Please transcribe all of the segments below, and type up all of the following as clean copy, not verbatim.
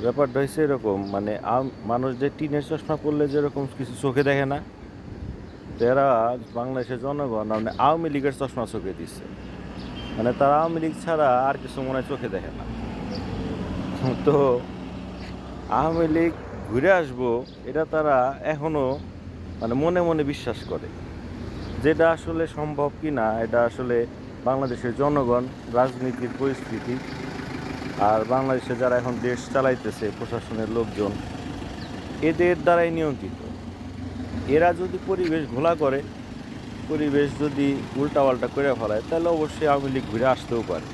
ব্যাপারটা হচ্ছে এরকম, মানে মানুষ যে টিনের চশমা পড়লে যেরকম কিছু চোখে দেখে না, তো এরা বাংলাদেশের জনগণ মানে আওয়ামী লীগের চশমা চোখে দিচ্ছে। মানে তারা আওয়ামী লীগ ছাড়া আর কিছু মনে হয় চোখে দেখে না। তো আওয়ামী লীগ ঘুরে আসবো, এটা তারা এখনো মানে মনে মনে বিশ্বাস করে। যেটা আসলে সম্ভব কি না, এটা আসলে বাংলাদেশের জনগণ, রাজনীতির পরিস্থিতি, আর বাংলাদেশে যারা এখন দেশ চালাইতেছে প্রশাসনের লোকজন, এদের দ্বারাই নিয়ন্ত্রিত। এরা যদি পরিবেশ ঘোলা করে, পরিবেশ যদি উল্টাপাল্টা করে ফেলায়, তাহলে অবশ্যই আওয়ামী লীগ ঘুরে আসতেও পারে।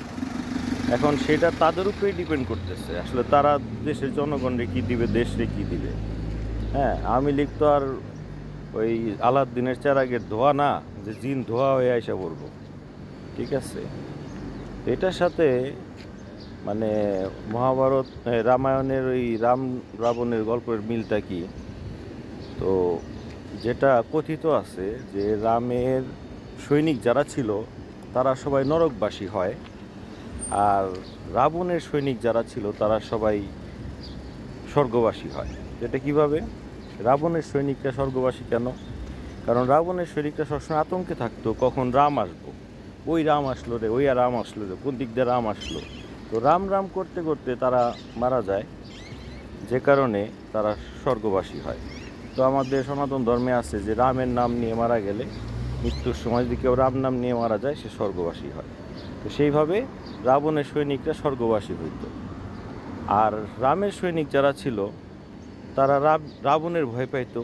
এখন সেটা তাদের উপরেই ডিপেন্ড করতেছে, আসলে তারা দেশের জনগণরে কী দিবে, দেশরে কী দিবে। হ্যাঁ, আওয়ামী লীগ তো আর ওই আলাউদ্দিনের চেরাগের ধোয়া না, যে জিন ধোয়া হয়ে আইসা পড়বো। ঠিক আছে, এটার সাথে মানে মহাভারত রামায়ণের ওই রাম রাবণের গল্পের মিলটা কি, তো যেটা কথিত আছে যে রামের সৈনিক যারা ছিল তারা সবাই নরকবাসী হয়, আর রাবণের সৈনিক যারা ছিল তারা সবাই স্বর্গবাসী হয়। এটা কিভাবে? রাবণের সৈনিকরা স্বর্গবাসী কেন? কারণ রাবণের সৈনিকরা সবসময় আতঙ্কে থাকতো কখন রাম আসবো, ওই রাম আসলো রে, ওই আর রাম আসলো রে, কোন দিক দিয়ে রাম আসলো। তো রাম রাম করতে করতে তারা মারা যায়, যে কারণে তারা স্বর্গবাসী হয়। তো আমাদের সনাতন ধর্মে আছে যে রামের নাম নিয়ে মারা গেলে, মৃত্যুর সময় যদি কেউ রাম নাম নিয়ে মারা যায়, সে স্বর্গবাসী হয়। তো সেইভাবে রাবণের সৈনিকরা স্বর্গবাসী হইত। আর রামের সৈনিক যারা ছিল তারা রাবণের ভয় পাইত,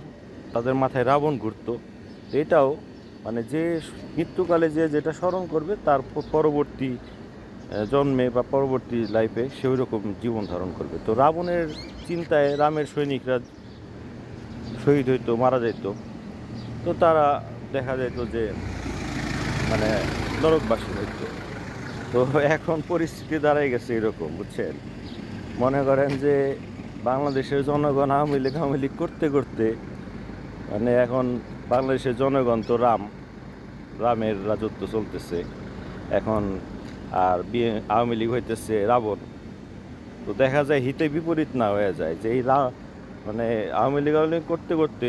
তাদের মাথায় রাবণ ঘুরত। এটাও মানে যে মৃত্যুকালে যে যেটা স্মরণ করবে, তার পরবর্তী জন্মে বা পরবর্তী লাইফে সে ওই রকম জীবন ধারণ করবে। তো রাবণের চিন্তায় রামের সৈনিকরা শহীদ হইতো, মারা যাইতো। তো তারা দেখা যেত যে মানে নরকবাসী হইতো। তো এখন পরিস্থিতি দাঁড়াই গেছে এরকম, বুঝছেন? মনে করেন যে বাংলাদেশের জনগণ আওয়ামী লীগ করতে করতে মানে এখন বাংলাদেশের জনগণ তো রামের রাজত্ব চলতেছে এখন, আর আওয়ামী লীগ হইতেছে রাবণ। তো দেখা যায় হিতে বিপরীত না হয়ে যায় যে মানে আওয়ামী লীগ করতে করতে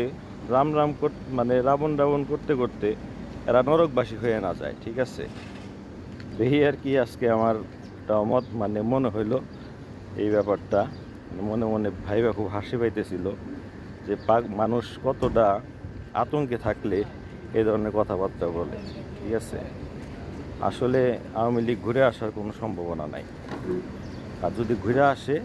মানে রাবণ রাবণ করতে করতে এরা নরকবাসী হয়ে না যায়। ঠিক আছে, এই আর কি আজকে আমার একটা মত মানে মনে হইলো এই ব্যাপারটা। মনে মনে ভাইবা খুব হাসি পাইতেছিল যে মানুষ কতটা আতঙ্কে থাকলে এই ধরনের কথাবার্তা বলে। ঠিক আছে, আসলে আওয়ামী লীগ ঘুরে আসার কোনো সম্ভাবনা নাই, আর যদি ঘুরে আসে